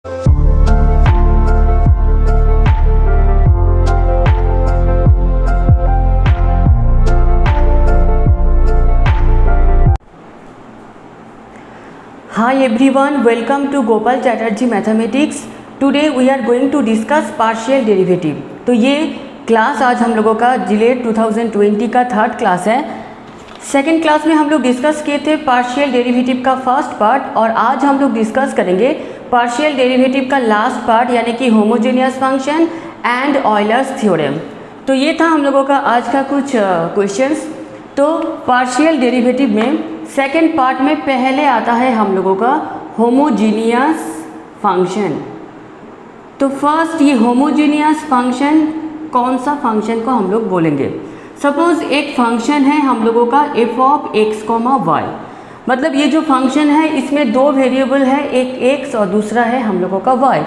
Hi everyone, welcome to Gopal Chatterjee Mathematics. Today we are going to discuss partial derivative. तो ये class आज हम लोगों का जिलेट 2020 का थर्ड क्लास है। सेकेंड क्लास में हम लोग डिस्कस किए थे पार्शियल डेरिवेटिव का फर्स्ट पार्ट, और आज हम लोग डिस्कस करेंगे पार्शियल डेरिवेटिव का लास्ट पार्ट, यानी कि homogeneous function and Euler's theorem. तो ये था हम लोगों का आज का कुछ क्वेश्चंस। तो पार्शियल डेरिवेटिव में सेकेंड पार्ट में पहले आता है हम लोगों का होमोजीनियस फंक्शन। तो फर्स्ट ये होमोजीनियस फंक्शन कौन सा फंक्शन को हम लोग बोलेंगे। सपोज एक फंक्शन है हम लोगों का f of x comma y, मतलब ये जो फंक्शन है इसमें दो वेरिएबल है, एक एक्स और दूसरा है हम लोगों का वाई।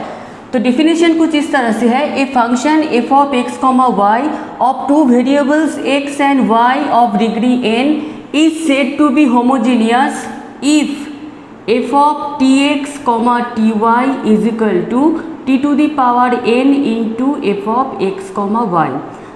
तो डिफिनेशन कुछ इस तरह से है, a function f of x comma y of two variables x and y of degree n is said to be homogeneous if f of tx comma ty is equal to t to the power n into f of x comma y।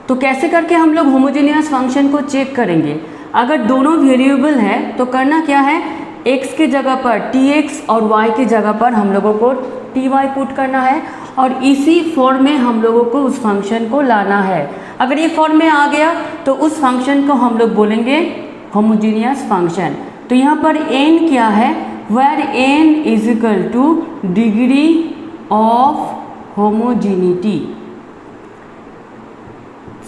तो कैसे करके हम लोग homogeneous function को check करेंगे। अगर दोनों variable है तो करना क्या है, x के जगह पर tx और y के जगह पर हम लोगों को ty पुट करना है, और इसी फॉर्म में हम लोगों को उस फंक्शन को लाना है। अगर ये फॉर्म में आ गया तो उस फंक्शन को हम लोग बोलेंगे होमोजीनियस फंक्शन। तो यहाँ पर n क्या है, where n is equal to degree of homogeneity.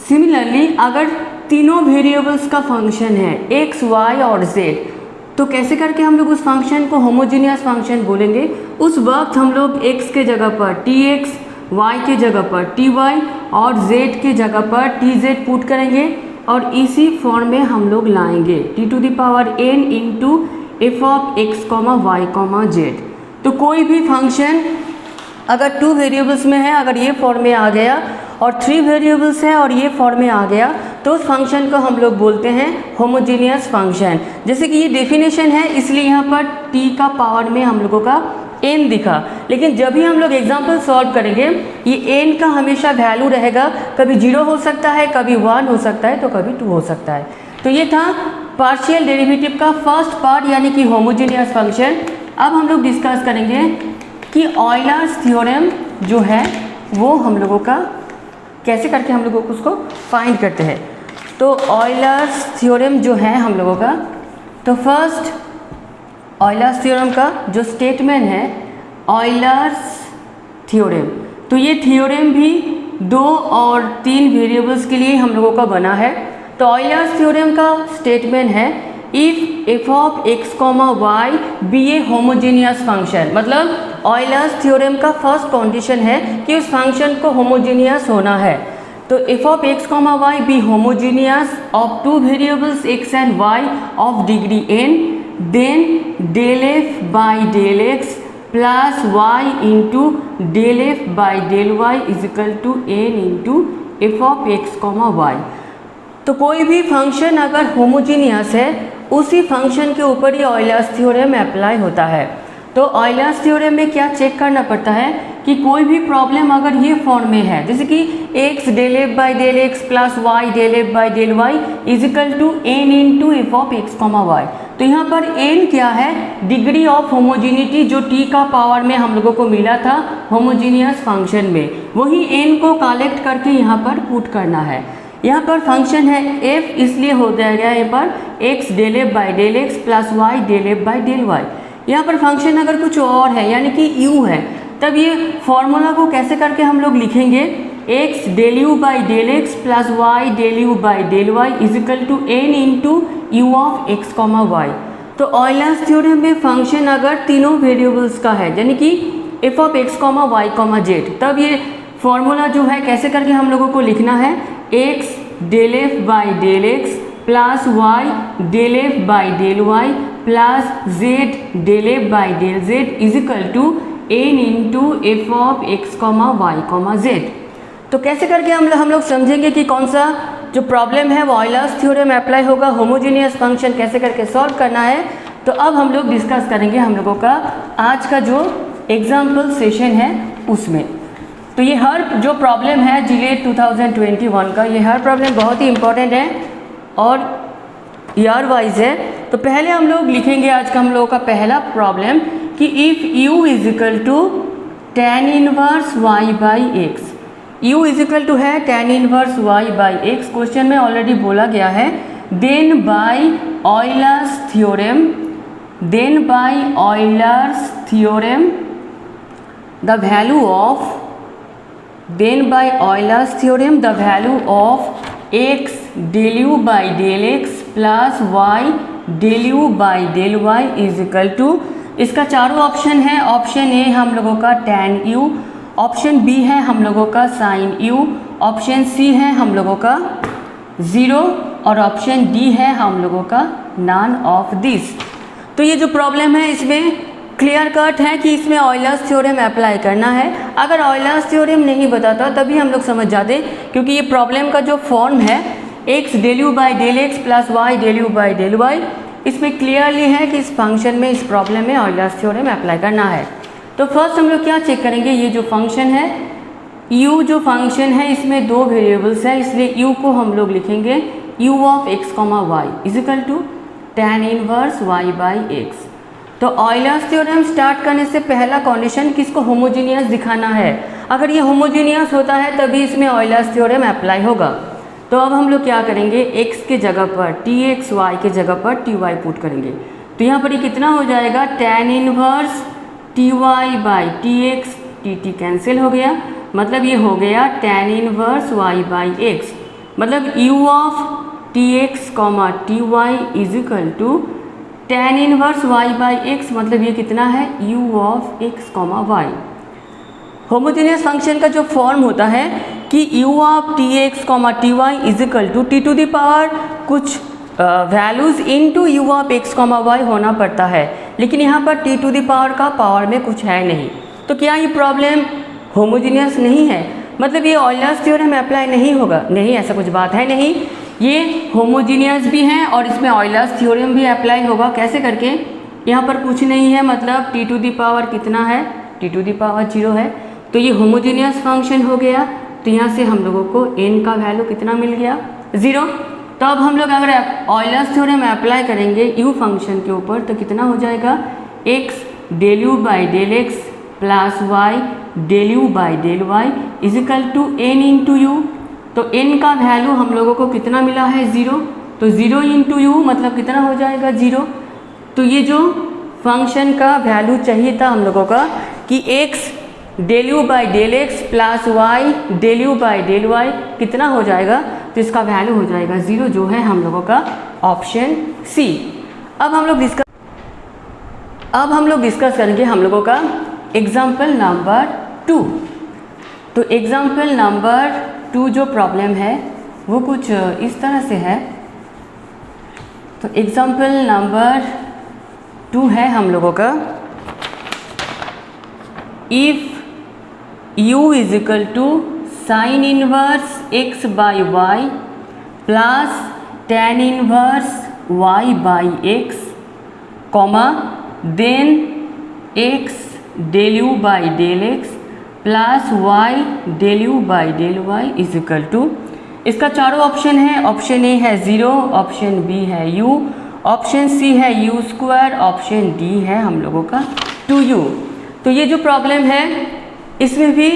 Similarly अगर तीनों वेरिएबल्स का फंक्शन है x, y और z, तो कैसे करके हम लोग उस फंक्शन को होमोजीनियस फंक्शन बोलेंगे। उस वक्त हम लोग x के जगह पर tx, y के जगह पर ty और z के जगह पर tz पुट करेंगे, और इसी फॉर्म में हम लोग लाएंगे t to the power n into f of x comma y comma z. तो कोई भी फंक्शन अगर टू वेरिएबल्स में है, अगर ये फॉर्म में आ गया, और थ्री वेरिएबल्स है और ये फॉर्म में आ गया, तो उस फंक्शन को हम लोग बोलते हैं होमोजीनियस फंक्शन। जैसे कि ये डेफिनेशन है, इसलिए यहाँ पर t का पावर में हम लोगों का n दिखा, लेकिन जब भी हम लोग एग्जाम्पल सॉल्व करेंगे ये n का हमेशा वैल्यू रहेगा, कभी 0 हो सकता है, कभी 1 हो सकता है, तो कभी 2 हो सकता है। तो ये था पार्शियल डेरिवेटिव का फर्स्ट पार्ट, यानी कि होमोजेनियस फंक्शन। अब हम लोग डिस्कस करेंगे कि ऑयलर्स थ्योरम जो है वो हम लोगों का कैसे करके हम लोगों को उसको फाइंड करते हैं। तो ऑयलर्स थ्योरम जो है हम लोगों का, तो फर्स्ट ऑयलर्स थ्योरम का जो स्टेटमेंट है ऑयलर्स थ्योरम, तो ये थ्योरम भी 2 और 3 वेरिएबल्स के लिए हम लोगों का बना है। तो ऑयलर्स थ्योरम का स्टेटमेंट है if f of x comma y be a homogeneous function, मतलब ऑयलर्स थ्योरम का फर्स्ट कंडीशन है कि उस फंक्शन को होमोजेनियस होना है। तो f of x comma y be homogeneous of two variables x and y of degree n, then del f by del x plus y into del f by del y is equal to n into f of x comma y। तो कोई भी function अगर homogeneous है उसी function के ऊपर ही Euler's theorem apply होता है। तो ऑयलर्स थ्योरम में क्या चेक करना पड़ता है कि कोई भी प्रॉब्लम अगर ये फॉर्म में है, जैसे कि x del f by del x plus y del f by del y is equal to n into f of x comma y. तो यहाँ पर n क्या है, डिग्री ऑफ होमोजीनिटी जो t का पावर में हम लोगों को मिला था होमोजीनियस फंक्शन में, वही n को कलेक्ट करके यहाँ पर पुट करना है। यहाँ पर फंक्शन है f, इसलिए हो जाएगा यहाँ पर x del f by del x plus y del f by del y. यहाँ पर फंक्शन अगर कुछ और है यानी कि u है, तब ये फॉर्मूला को कैसे करके हम लोग लिखेंगे, x del u by del x plus y del u by del y is equal to n into u of x comma y. तो ऑयलर्स थ्योरम में फंक्शन अगर तीनों वेरिएबल्स का है, यानी कि f of x comma y comma z, तब ये फॉर्मूला जो है कैसे करके हम लोगों को लिखना है, x del f by del x plus y del f by del y plus z del f by del z is equal to n into f of x comma y comma z. तो कैसे करके हम लोग समझेंगे कि कौन सा जो प्रॉब्लम है वो ऑयलर्स थ्योरम में अप्लाई होगा, होमोजेनियस फंक्शन कैसे करके सॉल्व करना है। तो अब हम लोग डिस्कस करेंगे हम लोगों का आज का जो एग्जाम्पल सेशन है उसमें। तो ये हर जो प्रॉब्लम है GATE 2021 का, ये हर प्रॉब्लम बहुत ही इम्पोर्टेंट है और ईयर वाइज है। तो पहले हम लोग लिखेंगे आज का हम लोगों का पहला प्रॉब्लम कि if u is equal to tan inverse y by x, u is equal to है tan inverse y by x, question में ऑलरेडी बोला गया है, then by Euler's theorem, then by Euler's theorem the value of, then by Euler's theorem the value of x del u by del x plus y del u by del y is equal to, इसका चारों option है। Option ए हम लोगों का tan u, option B है हम लोगों का sin u, ऑप्शन सी है हम लोगों का 0 और ऑप्शन डी है हम लोगों का नॉन ऑफ दिस। तो ये जो प्रॉब्लम है इसमें क्लियर कट है कि इसमें ऑयलर्स थ्योरम अप्लाई करना है। अगर ऑयलर्स थ्योरम नहीं बताता तभी हम लोग समझ जाते, क्योंकि ये प्रॉब्लम का जो फॉर्म है x del u by del x plus y del u by del y, इसमें क्लियरली है कि इस फंक्शन में, इस प्रॉब्लम में ऑयलर्स थ्योरम अप्लाई करना है। तो फर्स्ट हम लोग क्या चेक करेंगे, ये जो फंक्शन है u जो फंक्शन है इसमें दो वेरिएबल्स है, इसलिए u को हम लोग लिखेंगे u of x y is equal to tan inverse y by x. तो ऑयलर्स थ्योरम स्टार्ट करने से पहला कंडीशन किसको होमोजीनियस दिखाना है। अगर ये होमोजीनियस होता है तभी इसमें ऑयलर्स थ्योरम अप्लाई होगा। तो अब हम लोग क्या करेंगे, x के जगह पर tx, y के जगह पर ty पुट करेंगे। तो यहाँ पर ये कितना हो जाएगा, tan inverse ty by tx, tt cancel हो गया, मतलब ये हो गया tan inverse y by x, मतलब u of tx ty is equal to tan inverse y by x, मतलब ये कितना है u of x y। Homogeneous function का जो फॉर्म होता है कि u of tx ty is equal to t to the power कुछ values into u of x y होना पड़ता है, लेकिन यहाँ पर t टू द पावर का पावर में कुछ है नहीं। तो क्या ये प्रॉब्लम होमोजेनियस नहीं है, मतलब ये ऑयलर्स थ्योरम अप्लाई नहीं होगा? नहीं, ऐसा कुछ बात है नहीं, ये होमोजीनियस भी हैं और इसमें ऑयलर्स थ्योरम भी अप्लाई होगा। कैसे करके, यहाँ पर कुछ नहीं है, मतलब t टू दी पावर कितना है, t टू दी पावर 0 है, तो ये होमोजीनियस फंक्शन हो गया। तो यहाँ से हम लोगों को n का वैल्यू कितना मिल गया, 0। तो अब हम लोग अगर ऑयलर्स थ्योरम अप्लाई करेंगे u फंक्शन के ऊपर तो कितना हो जाएगा, x del u by del x plus y del u by del y is equal to n into u. तो n का वैल्यू हम लोगों को कितना मिला है, 0। तो 0 इंटू यू मतलब कितना हो जाएगा, 0। तो ये जो फंक्शन का वैल्यू चाहिए था हम लोगों का कि x del u by del x plus y del u by del y कितना हो जाएगा, तो इसका वैल्यू हो जाएगा 0, जो है हम लोगों का ऑप्शन सी। अब हम लोग डिस्कस करेंगे हम लोगों का एग्जाम्पल नंबर 2। तो एग्जाम्पल नंबर 2 जो प्रॉब्लम है वो कुछ इस तरह से है। तो एग्जाम्पल नंबर 2 है हम लोगों का, if u is equal to sine inverse x by y plus tan inverse y by x, comma then x del u by del x plus y del u by del y is equal to, इसका चारों option है, option A है 0, option B है u, option C है u square, option D है हम लोगों का 2u। तो ये जो प्रॉब्लम है इसमें भी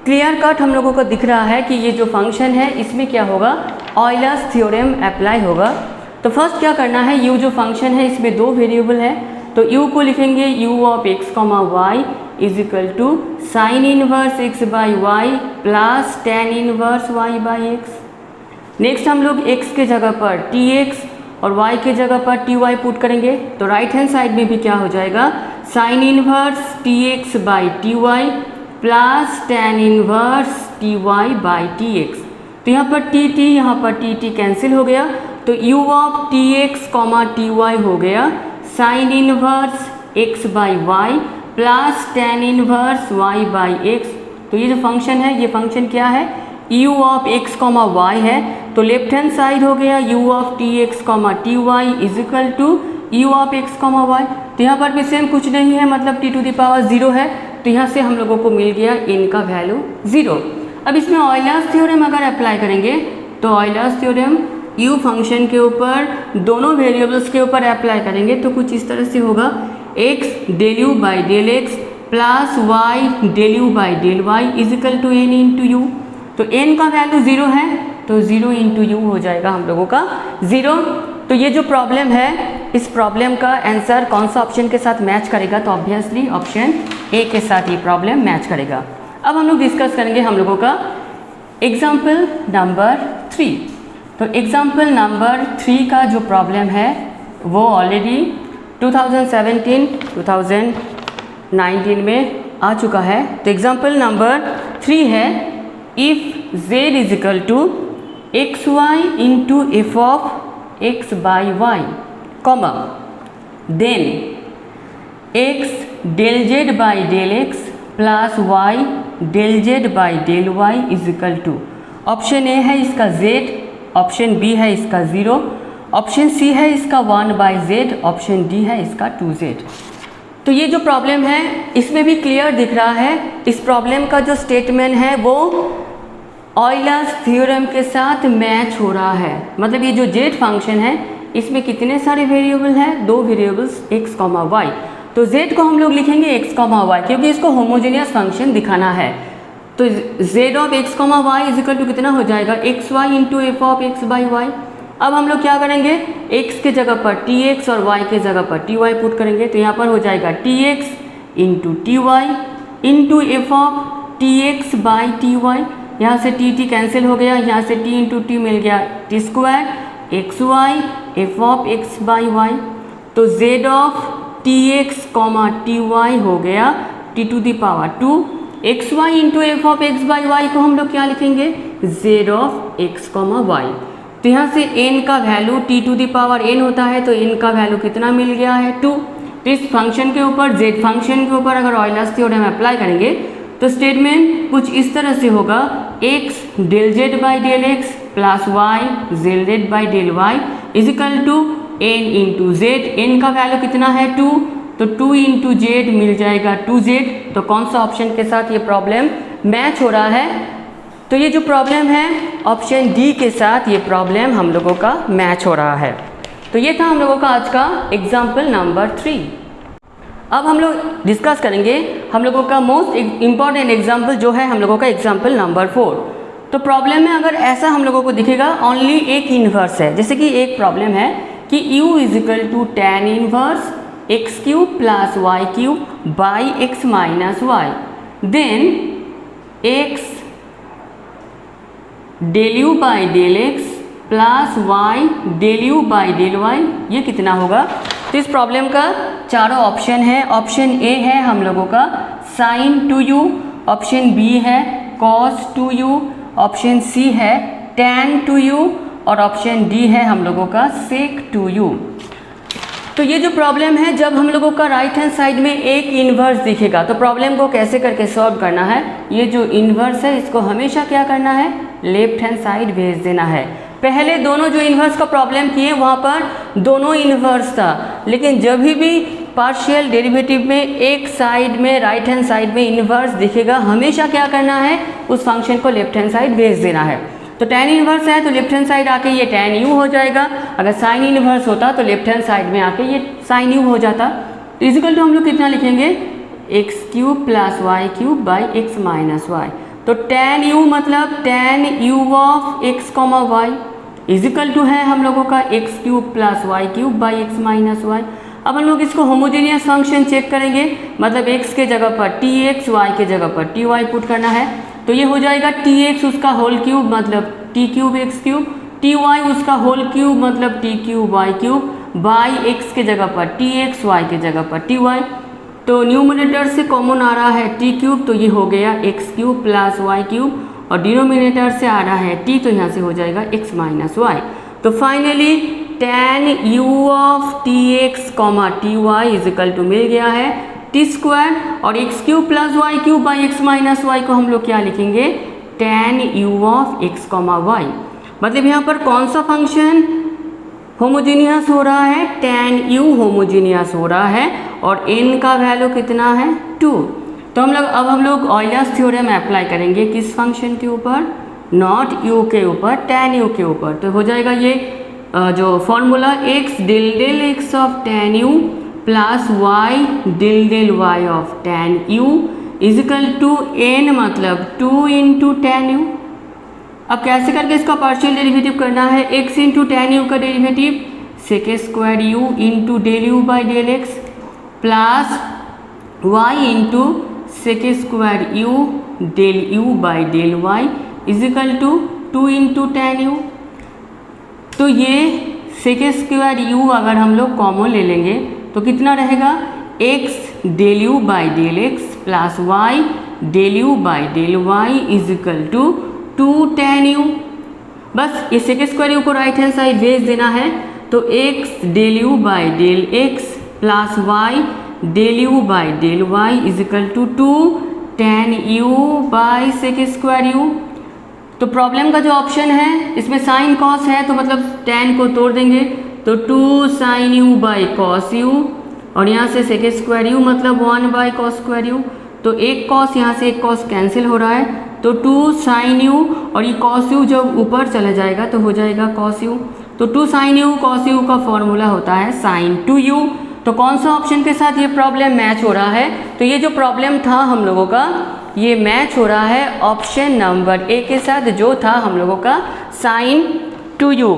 क्लियर कट हम लोगों को दिख रहा है कि ये जो फंक्शन है इसमें क्या होगा, ऑयलर्स थ्योरम अप्लाई होगा। तो फर्स्ट क्या करना है, u जो फंक्शन है इसमें दो वेरिएबल है, तो u को लिखेंगे u of x y is equal to sine inverse x by y plus tan inverse y by x. Next हम लोग x के जगह पर tx और y के जगह पर ty पुट करेंगे, तो राइट हैंड साइड में भी क्या हो जाएगा, sine inverse tx by ty plus tan inverse ty by tx। तो यहाँ पर tt, यहाँ पर tt कैंसिल हो गया, तो u ऑफ tx ty हो गया sine inverse x by y plus tan inverse y by x. तो ये जो फंक्शन है, ये फंक्शन क्या है, u ऑफ x y है, तो लेफ्ट हैंड साइड हो गया u of tx ty is equal to u of x comma y. तो यहाँ पर भी सेम कुछ नहीं है, मतलब t टू द पावर 0 है, तो यहाँ से हम लोगों को मिल गया n का वैल्यू 0। अब इसमें ऑयलर्स थ्योरम अगर अप्लाई करेंगे तो ऑयलर्स थ्योरम u फंक्शन के ऊपर दोनों वेरिएबल्स के ऊपर अप्लाई करेंगे तो कुछ इस तरह से होगा, x del u by del x plus y del u by del y is equal to n into u. तो n का वैल्यू 0 है तो 0 इंटू यू हो जाएगा हम लोगों का 0। तो ये जो प्रॉब्लम है, इस प्रॉब्लम का आंसर कौन सा ऑप्शन के साथ मैच करेगा, तो ऑब्वियसली ऑप्शन ए के साथ ये प्रॉब्लम मैच करेगा। अब हम लोग डिस्कस करेंगे हम लोगों का एग्जाम्पल नंबर 3। तो एग्जाम्पल नंबर 3 का जो प्रॉब्लम है वो ऑलरेडी 2017-2019 में आ चुका है। तो एग्जाम्पल नंबर 3 है, if z is equal to x y into f of x by y comma then x del z by del x plus y del z by del y is equal to, option A है इसका z, option B है इसका 0, option C है इसका 1/z, option D है इसका 2z। तो ये जो प्रॉब्लम है इसमें भी क्लियर दिख रहा है, इस प्रॉब्लम का जो स्टेटमेंट है वो ऑयलर्स थ्योरम के साथ मैच हो रहा है। मतलब ये जो z फंक्शन है इसमें कितने सारे वेरिएबल हैं, 2 वेरिएबल्स x, y। तो z को हम लोग लिखेंगे x, y क्योंकि इसको होमोजेनियस फंक्शन दिखाना है। तो z of x, y is equal to कितना हो जाएगा, x y into f of x by y. अब हम लोग क्या करेंगे, x के जगह पर tx और y के जगह पर ty पुट करेंगे। तो यहाँ पर हो जाएगा tx into t y into f of tx by t y. यहाँ से t कैंसिल हो गया, यहाँ से t इंटू टी मिल गया t square x y f of x by y. तो z of tx comma t y हो गया t to the power 2 x y into f of x by y को हम लोग क्या लिखेंगे, z of x comma y. तो यहाँ से n का value t to the power n होता है, तो n का वैल्यू कितना मिल गया है 2। तो इस फंक्शन के ऊपर, z फंक्शन के ऊपर अगर ऑयलर्स थ्योरम अप्लाई करेंगे तो स्टेटमेंट कुछ इस तरह से होगा, x del z by del x plus y del z by del y is equal to n into z. n का वैल्यू कितना है 2, तो 2 इंटू जेड मिल जाएगा 2z। तो कौन सा ऑप्शन के साथ ये प्रॉब्लम मैच हो रहा है, तो ये जो प्रॉब्लम है ऑप्शन डी के साथ ये प्रॉब्लम हम लोगों का मैच हो रहा है। तो ये था हम लोगों का आज का एग्जाम्पल नंबर 3। अब हम लोग डिस्कस करेंगे हम लोगों का मोस्ट इम्पॉर्टेंट एग्जाम्पल जो है हम लोगों का एग्जाम्पल नंबर 4। तो प्रॉब्लम में अगर ऐसा हम लोगों को दिखेगा ओनली एक इन्वर्स है, जैसे कि एक प्रॉब्लम है कि u is equal to tan inverse x cube plus y cube by x minus y, then x del u by del x plus y del u by del y, ये कितना होगा। तो इस प्रॉब्लम का चारों option है, option A है हम लोगों का साइन 2u, ऑप्शन बी है कॉस 2u, ऑप्शन सी है tan 2u और ऑप्शन डी है हम लोगों का सेक 2u। तो ये जो प्रॉब्लम है जब हम लोगों का राइट हैंड साइड में एक इन्वर्स दिखेगा तो प्रॉब्लम को कैसे करके सॉल्व करना है, ये जो इन्वर्स है इसको हमेशा क्या करना है, लेफ्ट हैंड साइड भेज देना है। पहले दोनों जो इन्वर्स का प्रॉब्लम किए वहाँ पर दोनों इन्वर्स था, लेकिन जब भी पार्शियल डेरिवेटिव में एक साइड में राइट हैंड साइड में इन्वर्स दिखेगा हमेशा क्या करना है, उस फंक्शन को लेफ्ट हैंड साइड भेज देना है। तो tan इन्वर्स है तो लेफ्ट हैंड साइड आके ये tan u हो जाएगा, अगर साइन इन्वर्स होता तो लेफ्ट हैंड साइड में आके ये साइन u हो जाता। तो इजिकल टू हम लोग कितना लिखेंगे, x cube plus y cube by x minus y. तो tan u मतलब tan u of x comma y equal to है हम लोगों का x cube plus y cube by x minus y. अब हम लोग इसको होमोजेनियस फंक्शन चेक करेंगे, मतलब x के जगह पर tx, y के जगह पर ty पुट करना है। तो ये हो जाएगा tx उसका होल क्यूब मतलब t cube x cube, ty उसका होल क्यूब मतलब t cube y cube by x के जगह पर tx, y के जगह पर ty। तो न्यूमरेटर से कॉमन आ रहा है t क्यूब, तो ये हो गया x cube plus y cube, और डिनोमिनेटर से आ रहा है t, तो यहाँ से हो जाएगा x माइनस वाई। तो finally tan u of tx comma ty is equal to मिल गया है टी स्क्वायर, और x cube plus y cube by x minus y को हम लोग क्या लिखेंगे, tan u of x comma y. मतलब यहाँ पर कौन सा फंक्शन होमोजीनियस हो रहा है, tan u होमोजीनियस हो रहा है और n का वैल्यू कितना है 2। तो हम लोग ऑयलर्स थ्योरम अप्लाई करेंगे किस फंक्शन के ऊपर, नॉट u के ऊपर, tan u के ऊपर। तो हो जाएगा ये जो formula x del del x of tan u प्लस y del del y of tan u equal to n मतलब 2 इंटू tan u। अब कैसे करके इसका पार्शियल डेरिवेटिव करना है, x इंटू tan u का derivative sec square u into del u by del x plus y into sec square u del u by del y equal to 2 into tan u। तो ये सेक square u अगर हम लोग common ले लेंगे तो कितना रहेगा, x del u by del x plus y del u by del y equal to 2 tan u। बस इस सेक स्क्वायर u को राइट हैंड साइड भेज देना है, तो x del u by del x plus y del u by del y equal to 2 tan u by sec square u। तो problem का जो ऑप्शन है इसमें साइन कॉस है, तो मतलब tan को तोड़ देंगे तो 2 sin u by cos u और यहाँ से सेक स्क्वायर u मतलब 1 बाई कॉस स्क्वायर u। तो एक कॉस यहाँ से एक कॉस कैंसिल हो रहा है, तो 2 sin u और ये कॉस u जब ऊपर चला जाएगा तो हो जाएगा कॉस u। तो 2 sin u कॉस u का फॉर्मूला होता है sin 2u। तो कौन सा ऑप्शन के साथ ये प्रॉब्लम मैच हो रहा है, तो ये जो प्रॉब्लम था हम लोगों का ये मैच हो रहा है ऑप्शन नंबर ए के साथ, जो था हम लोगों का sin 2u।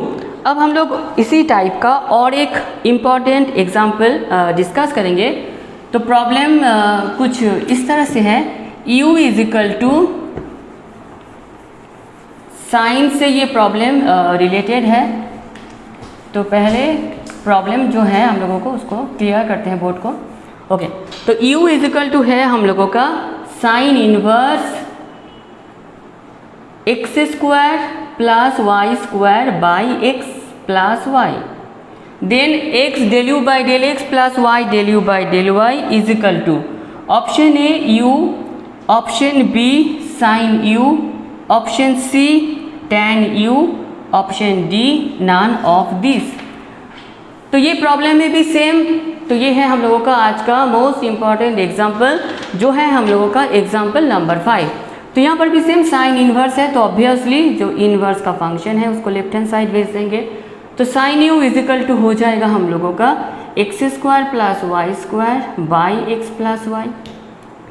अब हम लोग इसी टाइप का और एक इम्पॉर्टेंट एग्जाम्पल डिस्कस करेंगे। तो प्रॉब्लम कुछ इस तरह से है, u इजिकल टू साइन से ये प्रॉब्लम रिलेटेड है। तो पहले प्रॉब्लम जो है हम लोगों को उसको क्लियर करते हैं बोर्ड को। ओके, तो u इजिकल टू है हम लोगों का sine inverse x square plus y square by x plus y, then x del u by del x plus y del u by del y equal to option A u, option B sine u, option C tan u, option D none of this. तो ये problem में भी same, तो ये है हम लोगों का आज का मोस्ट इम्पॉर्टेंट एग्जाम्पल, जो है हम लोगों का एग्जाम्पल नंबर 5। तो यहाँ पर भी सेम साइन इन्वर्स है, तो ऑब्वियसली जो इन्वर्स का फंक्शन है उसको लेफ्ट हैंड साइड भेज देंगे। तो साइन यू इजिकल टू हो जाएगा हम लोगों का x square plus y square by x plus y.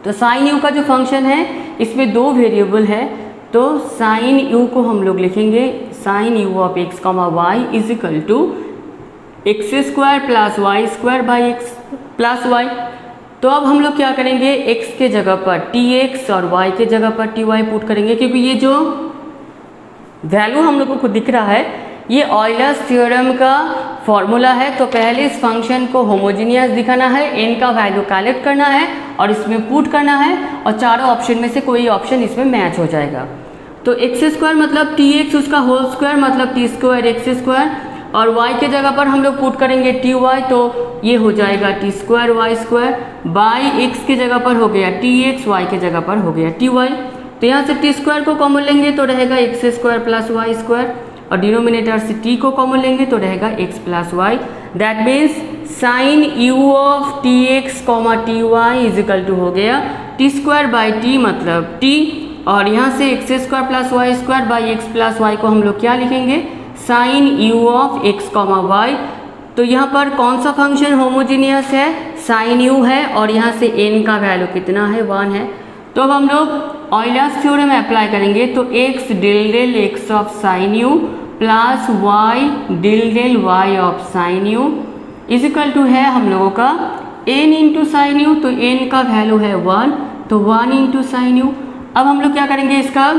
तो साइन यू का जो फंक्शन है इसमें 2 वेरिएबल है, तो साइन यू को हम लोग लिखेंगे sine u of x comma y equal to x square plus y square by x plus y. तो अब हम लोग क्या करेंगे, x के जगह पर tx और y के जगह पर ty पुट करेंगे, क्योंकि ये जो वैल्यू हम लोगों को दिख रहा है ये ऑयलर्स थ्योरम का फॉर्मूला है। तो पहले इस फंक्शन को होमोजीनियस दिखाना है, n का वैल्यू कलेक्ट करना है और इसमें पुट करना है, और चारों ऑप्शन में से कोई ऑप्शन इसमें मैच हो जाएगा। तो एक्स स्क्वायर मतलब tx, उसका होल स्क्वायर मतलब टी स्क्वायर एक्स स्क्वायर, और y के जगह पर हम लोग पुट करेंगे ty, तो ये हो जाएगा t square y square by x के जगह पर हो गया tx, y के जगह पर हो गया ty। तो यहाँ से टी स्क्वायर को कॉमन लेंगे तो रहेगा x square plus y square, और डिनोमिनेटर से t को कॉमन लेंगे तो रहेगा x plus y. That means sine u of tx comma ty equal to हो गया टी स्क्वायर बाई टी मतलब t, और यहाँ से x square plus y square by x plus y को हम लोग क्या लिखेंगे, sine u of x comma y. तो यहाँ पर कौन सा फंक्शन होमोजीनियस है, साइन u है, और यहाँ से n का वैल्यू कितना है 1 है। तो अब हम लोग ऑयलर्स थ्योरम अप्लाई करेंगे, तो x del del x of sine u प्लस y del del y of sine u equal to है हम लोगों का n इंटू साइन u, तो n का वैल्यू है 1, तो 1 इंटू साइन u। अब हम लोग क्या करेंगे, इसका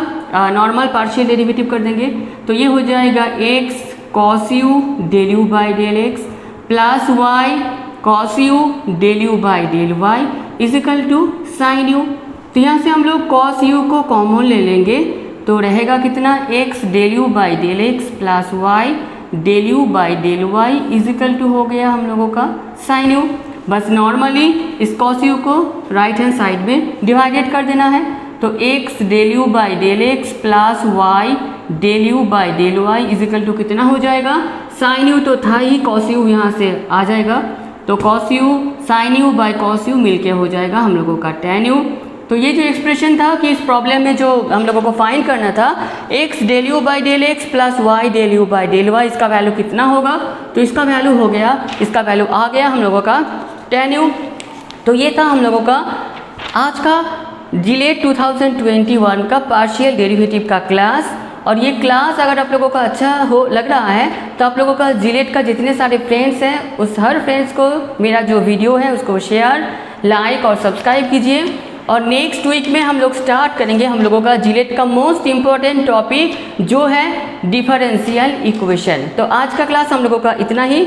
नॉर्मल पार्शियल डेरिवेटिव कर देंगे, तो ये हो जाएगा x cos u del u by del x plus y cos u del u by del y equal to sine u। तो यहाँ से हम लोग कॉस u को कॉमन ले लेंगे तो रहेगा कितना, x del u by del x plus y del u by del y equal to हो गया हम लोगों का साइन u। बस नॉर्मली इस कॉस u को राइट हैंड साइड में डिवाइडेड कर देना है, तो x del u by del x plus y del u by del y equal to कितना हो जाएगा, साइन यू तो था ही, कॉस यू यहाँ से आ जाएगा, तो cos u sine u by cos u मिलके हो जाएगा हम लोगों का टेन यू। तो ये जो एक्सप्रेशन था कि इस प्रॉब्लम में जो हम लोगों को फाइंड करना था, x del u by del x plus y del u by del y, इसका वैल्यू कितना होगा, तो इसका वैल्यू हो गया, इसका वैल्यू आ गया हम लोगों का टेन यू। तो ये था हम लोगों का आज का जिलेट 2021 का पार्शियल डेरिवेटिव का क्लास। और ये क्लास अगर आप लोगों का अच्छा हो लग रहा है तो आप लोगों का जिलेट का जितने सारे फ्रेंड्स हैं उस हर फ्रेंड्स को मेरा जो वीडियो है उसको शेयर, लाइक और सब्सक्राइब कीजिए। और नेक्स्ट वीक में हम लोग स्टार्ट करेंगे हम लोगों का जिलेट का मोस्ट इम्पॉर्टेंट टॉपिक जो है डिफरेंशियल इक्वेशन। तो आज का क्लास हम लोगों का इतना ही।